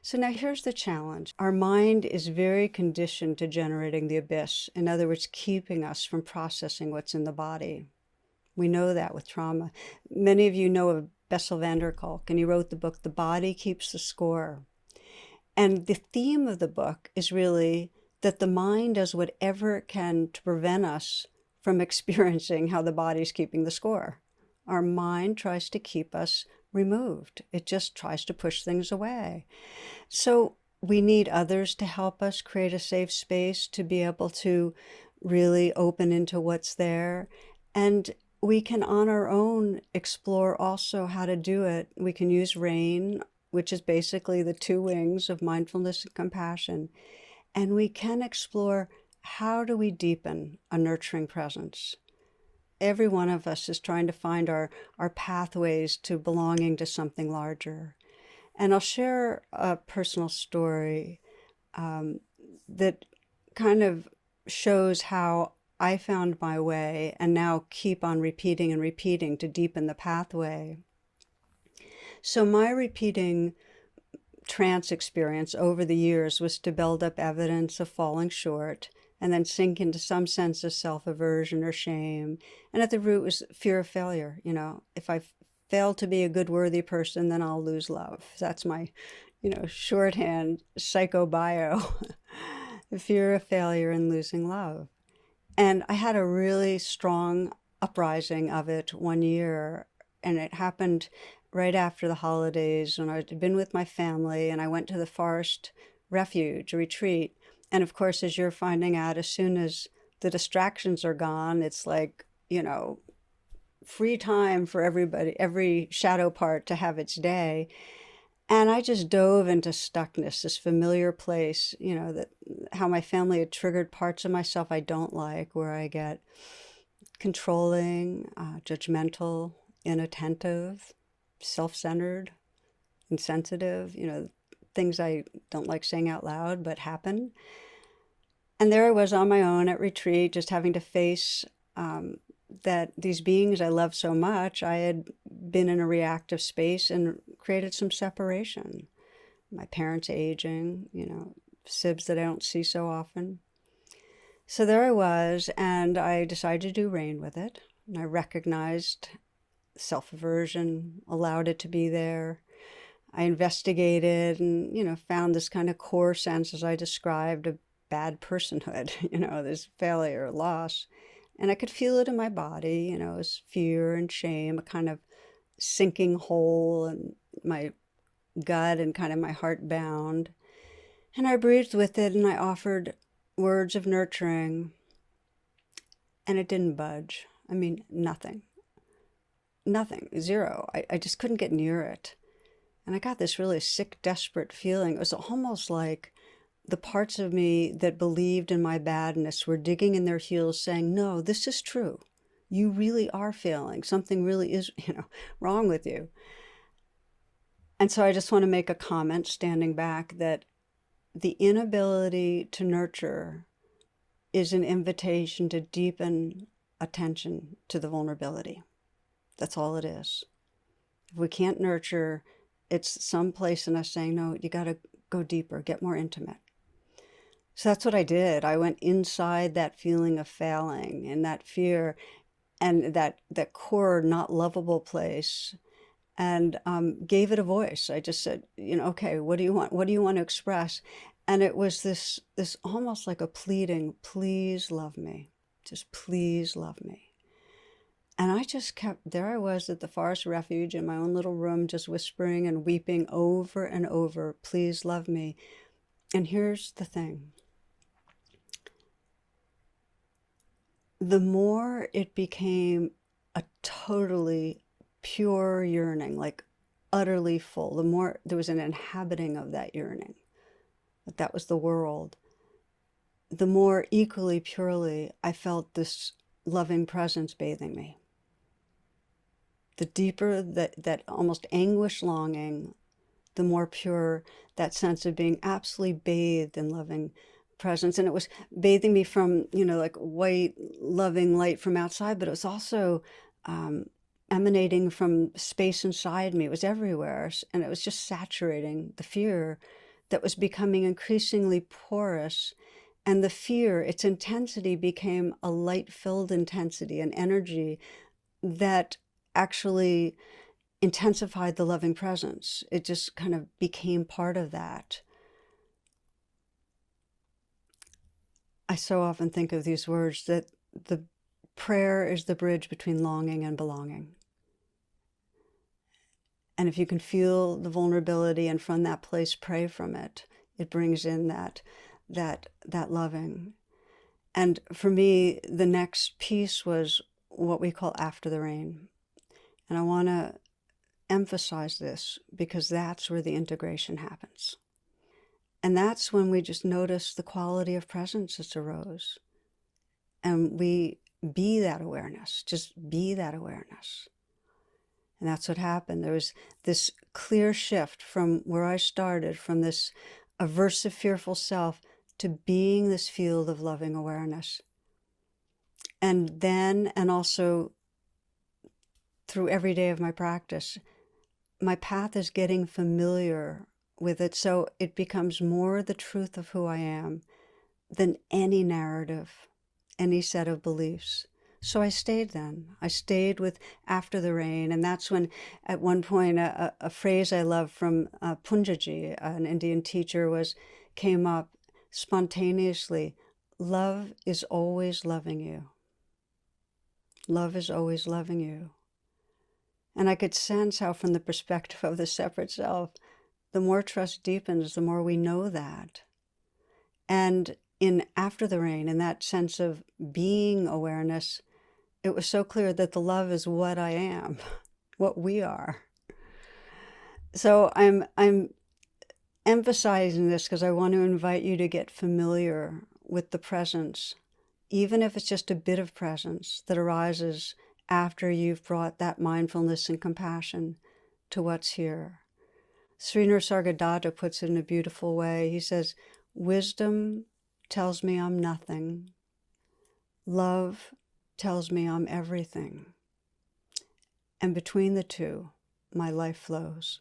So now here's the challenge. Our mind is very conditioned to generating the abyss. In other words, keeping us from processing what's in the body. We know that with trauma. Many of you know of Bessel van der Kolk, and he wrote the book, The Body Keeps the Score. And the theme of the book is really that the mind does whatever it can to prevent us from experiencing how the body's keeping the score. Our mind tries to keep us removed. It just tries to push things away. So we need others to help us create a safe space to be able to really open into what's there. And we can on our own explore also how to do it. We can use RAIN, which is basically the two wings of mindfulness and compassion. And we can explore how do we deepen a nurturing presence. Every one of us is trying to find our pathways to belonging to something larger. And I'll share a personal story that kind of shows how I found my way and now keep on repeating and repeating to deepen the pathway. So my repeating trance experience over the years was to build up evidence of falling short and then sink into some sense of self-aversion or shame. And at the root was fear of failure. You know, if I fail to be a good, worthy person, then I'll lose love. That's my, shorthand psycho-bio. The fear of failure and losing love. And I had a really strong uprising of it one year, and it happened right after the holidays when I had been with my family, and I went to the forest refuge, a retreat. And of course, as you're finding out, as soon as the distractions are gone, it's like, free time for everybody, every shadow part to have its day. And I just dove into stuckness, this familiar place, that how my family had triggered parts of myself I don't like, where I get controlling, judgmental, inattentive, self-centered, insensitive, things I don't like saying out loud, but happen. And there I was on my own at retreat, just having to face that these beings I love so much, I had been in a reactive space and created some separation. My parents aging, sibs that I don't see so often. So there I was, and I decided to do RAIN with it. And I recognized self-aversion, allowed it to be there. I investigated and, found this kind of core sense, as I described, of bad personhood, this failure, loss. And I could feel it in my body, it was fear and shame, a kind of sinking hole in my gut and kind of my heart bound. And I breathed with it and I offered words of nurturing, and it didn't budge. I mean, nothing, zero. I just couldn't get near it. And I got this really sick, desperate feeling. It was almost like the parts of me that believed in my badness were digging in their heels saying, no, this is true. You really are failing. Something really is, wrong with you. And so I just want to make a comment standing back that the inability to nurture is an invitation to deepen attention to the vulnerability. That's all it is. If we can't nurture, it's some place in us saying, no, you got to go deeper, get more intimate. So that's what I did. I went inside that feeling of failing and that fear and that core not lovable place, and gave it a voice. I just said, okay, what do you want? What do you want to express? And it was this almost like a pleading, please love me. Just please love me. And I just there I was at the forest refuge in my own little room, just whispering and weeping over and over, please love me. And here's the thing. The more it became a totally pure yearning, like utterly full, the more there was an inhabiting of that yearning, that was the world, the more equally purely I felt this loving presence bathing me. The deeper that almost anguish longing, the more pure that sense of being absolutely bathed in loving presence. And it was bathing me from, like white, loving light from outside, but it was also emanating from space inside me. It was everywhere. And it was just saturating the fear that was becoming increasingly porous. And the fear, its intensity became a light-filled intensity, an energy that actually intensified the loving presence. It just kind of became part of that. I so often think of these words that the prayer is the bridge between longing and belonging. And if you can feel the vulnerability and from that place pray from it, it brings in that loving. And for me, the next piece was what we call after the rain. And I want to emphasize this because that's where the integration happens. And that's when we just notice the quality of presence that's arose. And we be that awareness, just be that awareness. And that's what happened. There was this clear shift from where I started, from this aversive, fearful self to being this field of loving awareness. And then, and also through every day of my practice, my path is getting familiar with it, so it becomes more the truth of who I am than any narrative, any set of beliefs. So I stayed then. I stayed with after the rain, and that's when, at one point, a phrase I love from Punjaji, an Indian teacher, came up spontaneously. Love is always loving you. Love is always loving you. And I could sense how, from the perspective of the separate self, the more trust deepens, the more we know that. And in after the rain, in that sense of being awareness, it was so clear that the love is what I am, what we are. So I'm emphasizing this because I want to invite you to get familiar with the presence, even if it's just a bit of presence that arises after you've brought that mindfulness and compassion to what's here. Sri Nisargadatta puts it in a beautiful way. He says, wisdom tells me I'm nothing. Love tells me I'm everything. And between the two, my life flows.